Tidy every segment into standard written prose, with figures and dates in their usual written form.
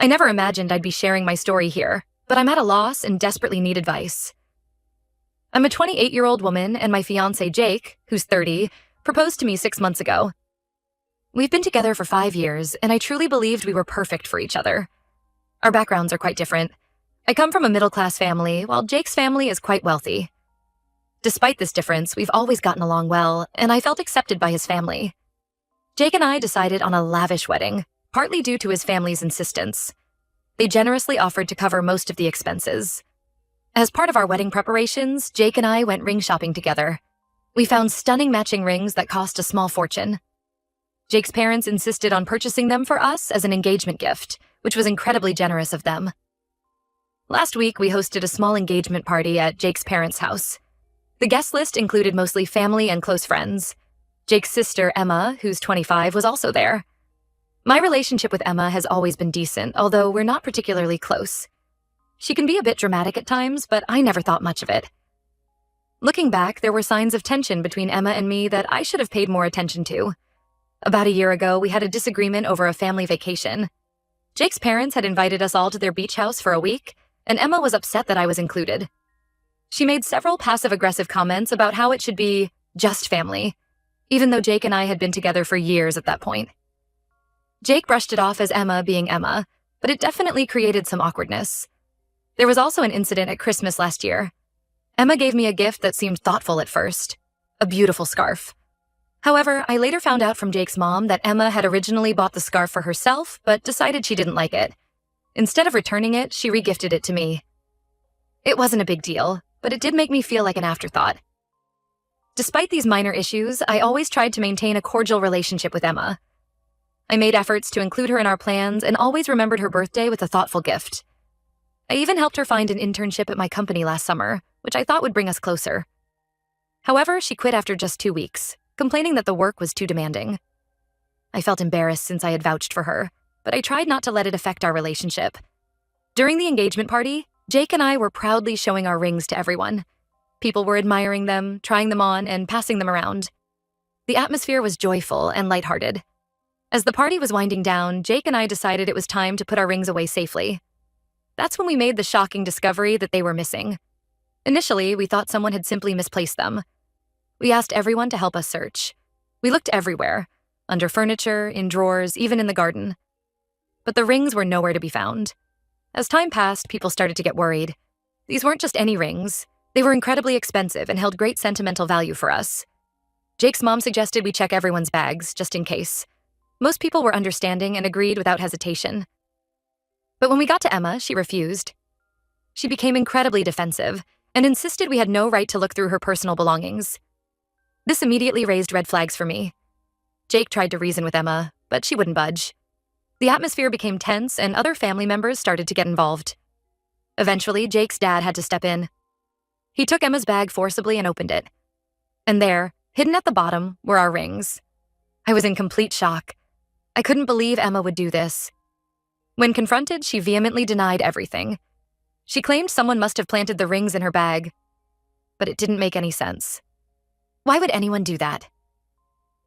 I never imagined I'd be sharing my story here, but I'm at a loss and desperately need advice. I'm a 28-year-old woman, and my fiancé Jake, who's 30, proposed to me 6 months ago. We've been together for 5 years, and I truly believed we were perfect for each other. Our backgrounds are quite different. I come from a middle-class family, while Jake's family is quite wealthy. Despite this difference, we've always gotten along well, and I felt accepted by his family. Jake and I decided on a lavish wedding, partly due to his family's insistence. They generously offered to cover most of the expenses. As part of our wedding preparations, Jake and I went ring shopping together. We found stunning matching rings that cost a small fortune. Jake's parents insisted on purchasing them for us as an engagement gift, which was incredibly generous of them. Last week, we hosted a small engagement party at Jake's parents' house. The guest list included mostly family and close friends. Jake's sister, Emma, who's 25, was also there. My relationship with Emma has always been decent, although we're not particularly close. She can be a bit dramatic at times, but I never thought much of it. Looking back, there were signs of tension between Emma and me that I should have paid more attention to. About a year ago, we had a disagreement over a family vacation. Jake's parents had invited us all to their beach house for a week, and Emma was upset that I was included. She made several passive-aggressive comments about how it should be just family, even though Jake and I had been together for years at that point. Jake brushed it off as Emma being Emma, but it definitely created some awkwardness. There was also an incident at Christmas last year. Emma gave me a gift that seemed thoughtful at first, a beautiful scarf. However, I later found out from Jake's mom that Emma had originally bought the scarf for herself, but decided she didn't like it. Instead of returning it, she regifted it to me. It wasn't a big deal, but it did make me feel like an afterthought. Despite these minor issues, I always tried to maintain a cordial relationship with Emma. I made efforts to include her in our plans and always remembered her birthday with a thoughtful gift. I even helped her find an internship at my company last summer, which I thought would bring us closer. However, she quit after just 2 weeks, complaining that the work was too demanding. I felt embarrassed since I had vouched for her, but I tried not to let it affect our relationship. During the engagement party, Jake and I were proudly showing our rings to everyone. People were admiring them, trying them on, and passing them around. The atmosphere was joyful and lighthearted. As the party was winding down, Jake and I decided it was time to put our rings away safely. That's when we made the shocking discovery that they were missing. Initially, we thought someone had simply misplaced them. We asked everyone to help us search. We looked everywhere, under furniture, in drawers, even in the garden. But the rings were nowhere to be found. As time passed, people started to get worried. These weren't just any rings. They were incredibly expensive and held great sentimental value for us. Jake's mom suggested we check everyone's bags, just in case. Most people were understanding and agreed without hesitation. But when we got to Emma, she refused. She became incredibly defensive and insisted we had no right to look through her personal belongings. This immediately raised red flags for me. Jake tried to reason with Emma, but she wouldn't budge. The atmosphere became tense and other family members started to get involved. Eventually, Jake's dad had to step in. He took Emma's bag forcibly and opened it. And there, hidden at the bottom, were our rings. I was in complete shock. I couldn't believe Emma would do this. When confronted, she vehemently denied everything. She claimed someone must have planted the rings in her bag, but it didn't make any sense. Why would anyone do that?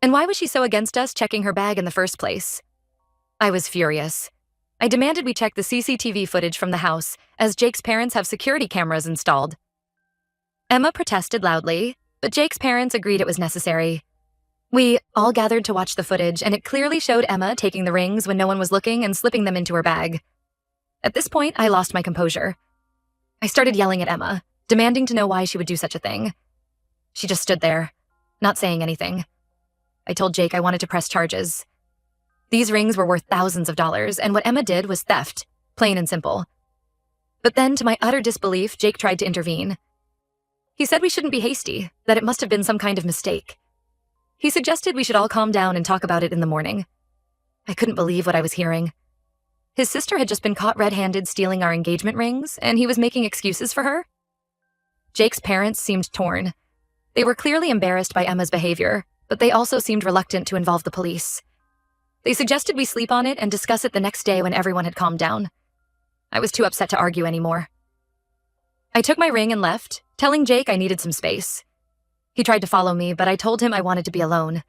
And why was she so against us checking her bag in the first place? I was furious. I demanded we check the CCTV footage from the house, as Jake's parents have security cameras installed. Emma protested loudly, but Jake's parents agreed it was necessary. We all gathered to watch the footage, and it clearly showed Emma taking the rings when no one was looking and slipping them into her bag. At this point, I lost my composure. I started yelling at Emma, demanding to know why she would do such a thing. She just stood there, not saying anything. I told Jake I wanted to press charges. These rings were worth thousands of dollars, and what Emma did was theft, plain and simple. But then, to my utter disbelief, Jake tried to intervene. He said we shouldn't be hasty, that it must have been some kind of mistake. He suggested we should all calm down and talk about it in the morning. I couldn't believe what I was hearing. His sister had just been caught red-handed stealing our engagement rings, and he was making excuses for her? Jake's parents seemed torn. They were clearly embarrassed by Emma's behavior, but they also seemed reluctant to involve the police. They suggested we sleep on it and discuss it the next day when everyone had calmed down. I was too upset to argue anymore. I took my ring and left, telling Jake I needed some space. He tried to follow me, but I told him I wanted to be alone.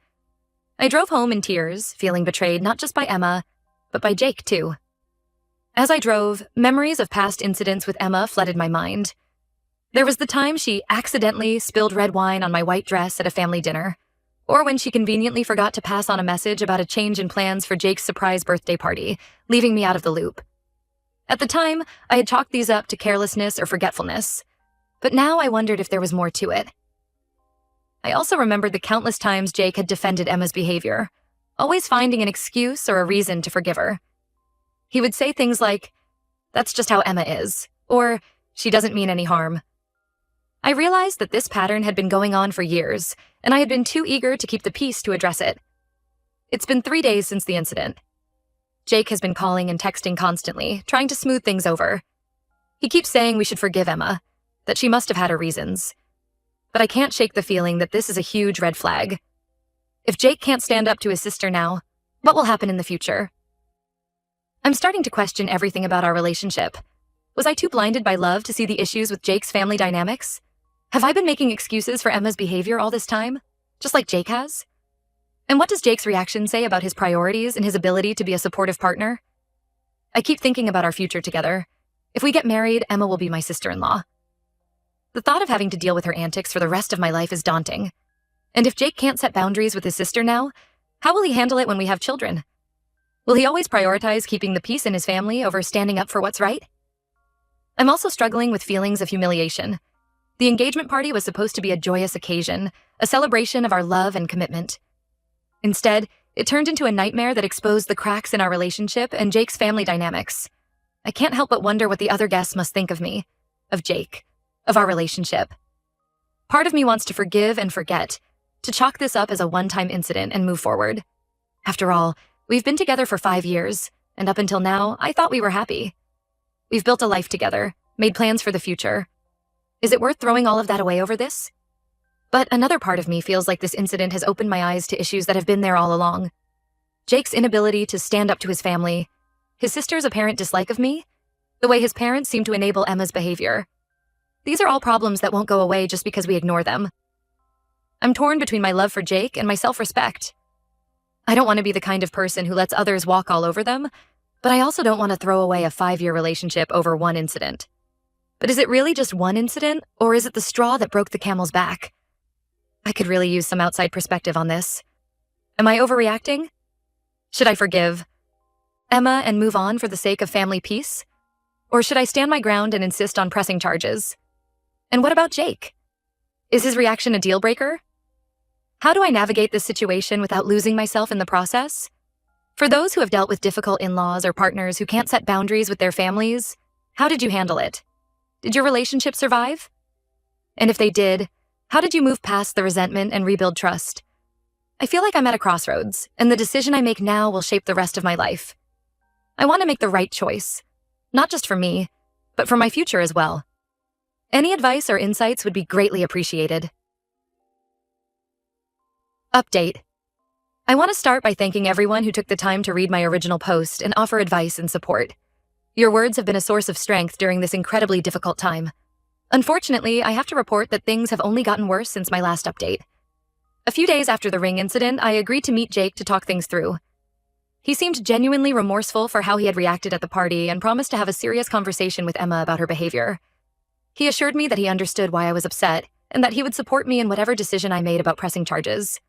I drove home in tears, feeling betrayed not just by Emma, but by Jake too. As I drove, memories of past incidents with Emma flooded my mind. There was the time she accidentally spilled red wine on my white dress at a family dinner, or when she conveniently forgot to pass on a message about a change in plans for Jake's surprise birthday party, leaving me out of the loop. At the time, I had chalked these up to carelessness or forgetfulness, but now I wondered if there was more to it. I also remembered the countless times Jake had defended Emma's behavior, always finding an excuse or a reason to forgive her. He would say things like, "That's just how Emma is," or "She doesn't mean any harm." I realized that this pattern had been going on for years, and I had been too eager to keep the peace to address it. It's been 3 days since the incident. Jake has been calling and texting constantly, trying to smooth things over. He keeps saying we should forgive Emma, that she must have had her reasons. But I can't shake the feeling that this is a huge red flag. If Jake can't stand up to his sister now, what will happen in the future? I'm starting to question everything about our relationship. Was I too blinded by love to see the issues with Jake's family dynamics? Have I been making excuses for Emma's behavior all this time, just like Jake has? And what does Jake's reaction say about his priorities and his ability to be a supportive partner? I keep thinking about our future together. If we get married, Emma will be my sister-in-law. The thought of having to deal with her antics for the rest of my life is daunting. And if Jake can't set boundaries with his sister now, how will he handle it when we have children? Will he always prioritize keeping the peace in his family over standing up for what's right? I'm also struggling with feelings of humiliation. The engagement party was supposed to be a joyous occasion, a celebration of our love and commitment. Instead, it turned into a nightmare that exposed the cracks in our relationship and Jake's family dynamics. I can't help but wonder what the other guests must think of me, of Jake, of our relationship. Part of me wants to forgive and forget, to chalk this up as a one-time incident and move forward. After all, we've been together for 5 years, and up until now, I thought we were happy. We've built a life together, made plans for the future. Is it worth throwing all of that away over this? But another part of me feels like this incident has opened my eyes to issues that have been there all along. Jake's inability to stand up to his family, his sister's apparent dislike of me, the way his parents seem to enable Emma's behavior. These are all problems that won't go away just because we ignore them. I'm torn between my love for Jake and my self-respect. I don't want to be the kind of person who lets others walk all over them, but I also don't want to throw away a 5-year relationship over one incident. But is it really just one incident, or is it the straw that broke the camel's back? I could really use some outside perspective on this. Am I overreacting? Should I forgive Emma and move on for the sake of family peace? Or should I stand my ground and insist on pressing charges? And what about Jake? Is his reaction a deal breaker? How do I navigate this situation without losing myself in the process? For those who have dealt with difficult in-laws or partners who can't set boundaries with their families, how did you handle it? Did your relationship survive? And if they did, how did you move past the resentment and rebuild trust? I feel like I'm at a crossroads, and the decision I make now will shape the rest of my life. I want to make the right choice, not just for me, but for my future as well. Any advice or insights would be greatly appreciated. Update. I want to start by thanking everyone who took the time to read my original post and offer advice and support. Your words have been a source of strength during this incredibly difficult time. Unfortunately, I have to report that things have only gotten worse since my last update. A few days after the ring incident, I agreed to meet Jake to talk things through. He seemed genuinely remorseful for how he had reacted at the party and promised to have a serious conversation with Emma about her behavior. He assured me that he understood why I was upset and that he would support me in whatever decision I made about pressing charges.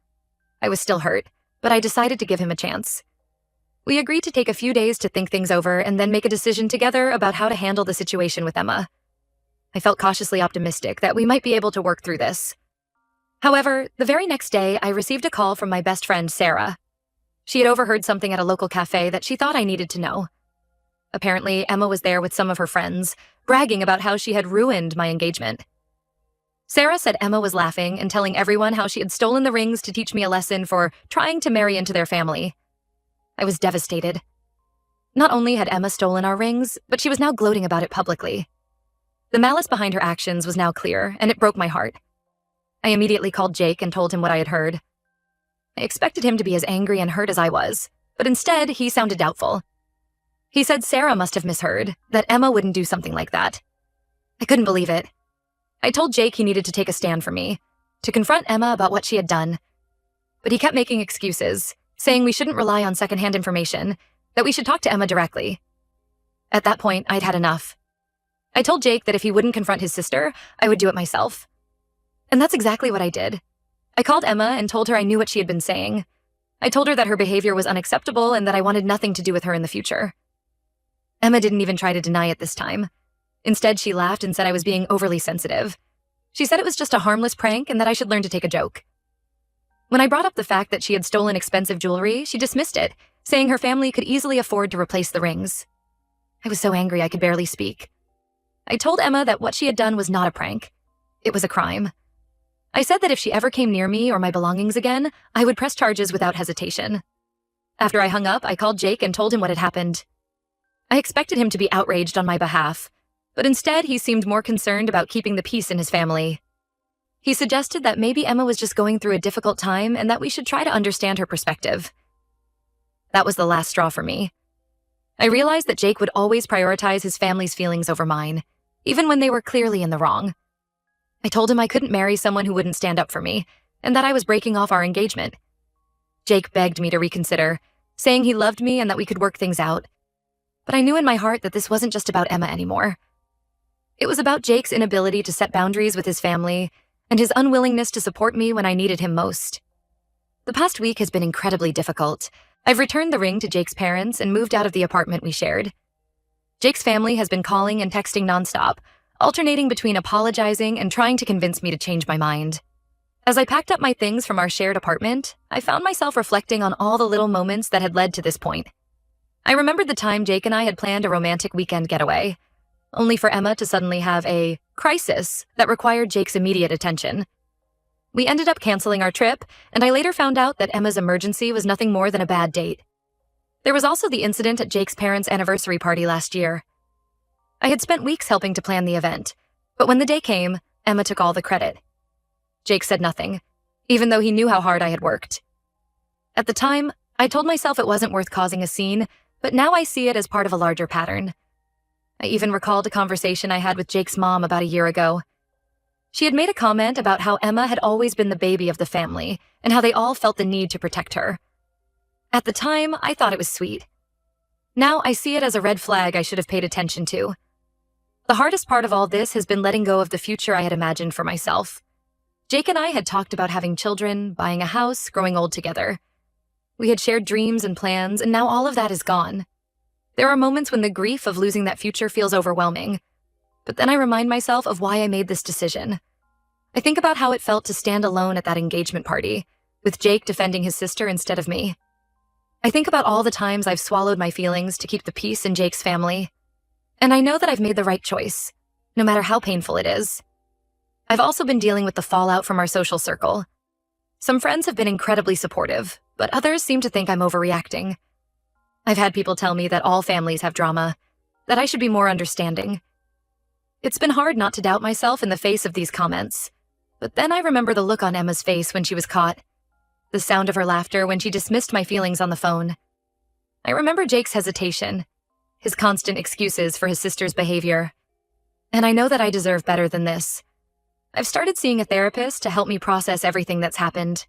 I was still hurt, but I decided to give him a chance. We agreed to take a few days to think things over and then make a decision together about how to handle the situation with Emma. I felt cautiously optimistic that we might be able to work through this. However, the very next day, I received a call from my best friend, Sarah. She had overheard something at a local cafe that she thought I needed to know. Apparently, Emma was there with some of her friends, bragging about how she had ruined my engagement. Sarah said Emma was laughing and telling everyone how she had stolen the rings to teach me a lesson for trying to marry into their family. I was devastated. Not only had Emma stolen our rings, but she was now gloating about it publicly. The malice behind her actions was now clear, and it broke my heart. I immediately called Jake and told him what I had heard. I expected him to be as angry and hurt as I was, but instead, he sounded doubtful. He said Sarah must have misheard, that Emma wouldn't do something like that. I couldn't believe it. I told Jake he needed to take a stand for me, to confront Emma about what she had done. But he kept making excuses, saying we shouldn't rely on secondhand information, that we should talk to Emma directly. At that point, I'd had enough. I told Jake that if he wouldn't confront his sister, I would do it myself. And that's exactly what I did. I called Emma and told her I knew what she had been saying. I told her that her behavior was unacceptable and that I wanted nothing to do with her in the future. Emma didn't even try to deny it this time. Instead, she laughed and said I was being overly sensitive. She said it was just a harmless prank and that I should learn to take a joke. When I brought up the fact that she had stolen expensive jewelry, she dismissed it, saying her family could easily afford to replace the rings. I was so angry I could barely speak. I told Emma that what she had done was not a prank. It was a crime. I said that if she ever came near me or my belongings again, I would press charges without hesitation. After I hung up, I called Jake and told him what had happened. I expected him to be outraged on my behalf, but instead he seemed more concerned about keeping the peace in his family. He suggested that maybe Emma was just going through a difficult time and that we should try to understand her perspective. That was the last straw for me. I realized that Jake would always prioritize his family's feelings over mine, even when they were clearly in the wrong. I told him I couldn't marry someone who wouldn't stand up for me, and that I was breaking off our engagement. Jake begged me to reconsider, saying he loved me and that we could work things out. But I knew in my heart that this wasn't just about Emma anymore. It was about Jake's inability to set boundaries with his family and his unwillingness to support me when I needed him most. The past week has been incredibly difficult. I've returned the ring to Jake's parents and moved out of the apartment we shared. Jake's family has been calling and texting nonstop, alternating between apologizing and trying to convince me to change my mind. As I packed up my things from our shared apartment, I found myself reflecting on all the little moments that had led to this point. I remembered the time Jake and I had planned a romantic weekend getaway, only for Emma to suddenly have a crisis that required Jake's immediate attention. We ended up canceling our trip, and I later found out that Emma's emergency was nothing more than a bad date. There was also the incident at Jake's parents' anniversary party last year. I had spent weeks helping to plan the event, but when the day came, Emma took all the credit. Jake said nothing, even though he knew how hard I had worked. At the time, I told myself it wasn't worth causing a scene, but now I see it as part of a larger pattern. I even recalled a conversation I had with Jake's mom about a year ago. She had made a comment about how Emma had always been the baby of the family and how they all felt the need to protect her. At the time, I thought it was sweet. Now I see it as a red flag I should have paid attention to. The hardest part of all this has been letting go of the future I had imagined for myself. Jake and I had talked about having children, buying a house, growing old together. We had shared dreams and plans, and now all of that is gone. There are moments when the grief of losing that future feels overwhelming, but then I remind myself of why I made this decision. I think about how it felt to stand alone at that engagement party, with Jake defending his sister instead of me. I think about all the times I've swallowed my feelings to keep the peace in Jake's family, and I know that I've made the right choice, no matter how painful it is. I've also been dealing with the fallout from our social circle. Some friends have been incredibly supportive, but others seem to think I'm overreacting. I've had people tell me that all families have drama, that I should be more understanding. It's been hard not to doubt myself in the face of these comments, but then I remember the look on Emma's face when she was caught, the sound of her laughter when she dismissed my feelings on the phone. I remember Jake's hesitation, his constant excuses for his sister's behavior, and I know that I deserve better than this. I've started seeing a therapist to help me process everything that's happened.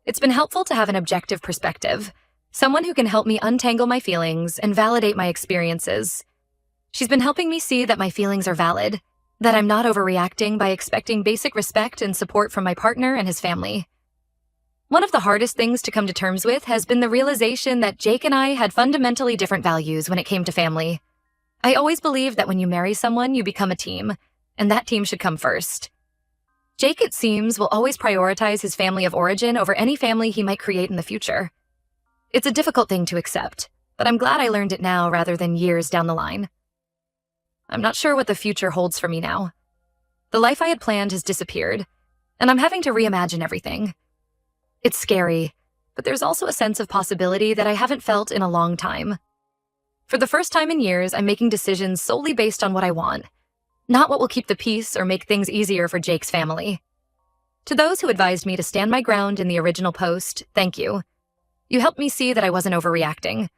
It's been helpful to have an objective perspective, someone who can help me untangle my feelings and validate my experiences. She's been helping me see that my feelings are valid, that I'm not overreacting by expecting basic respect and support from my partner and his family. One of the hardest things to come to terms with has been the realization that Jake and I had fundamentally different values when it came to family. I always believed that when you marry someone, you become a team, and that team should come first. Jake, it seems, will always prioritize his family of origin over any family he might create in the future. It's a difficult thing to accept, but I'm glad I learned it now rather than years down the line. I'm not sure what the future holds for me now. The life I had planned has disappeared, and I'm having to reimagine everything. It's scary, but there's also a sense of possibility that I haven't felt in a long time. For the first time in years, I'm making decisions solely based on what I want, not what will keep the peace or make things easier for Jake's family. To those who advised me to stand my ground in the original post, thank you. You helped me see that I wasn't overreacting,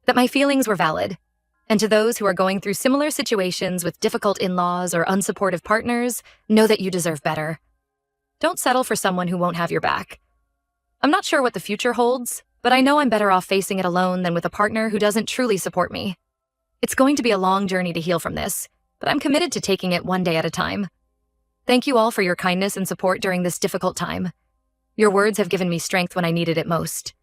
that my feelings were valid. And to those who are going through similar situations with difficult in-laws or unsupportive partners, know that you deserve better. Don't settle for someone who won't have your back. I'm not sure what the future holds, but I know I'm better off facing it alone than with a partner who doesn't truly support me. It's going to be a long journey to heal from this, but I'm committed to taking it one day at a time. Thank you all for your kindness and support during this difficult time. Your words have given me strength when I needed it most.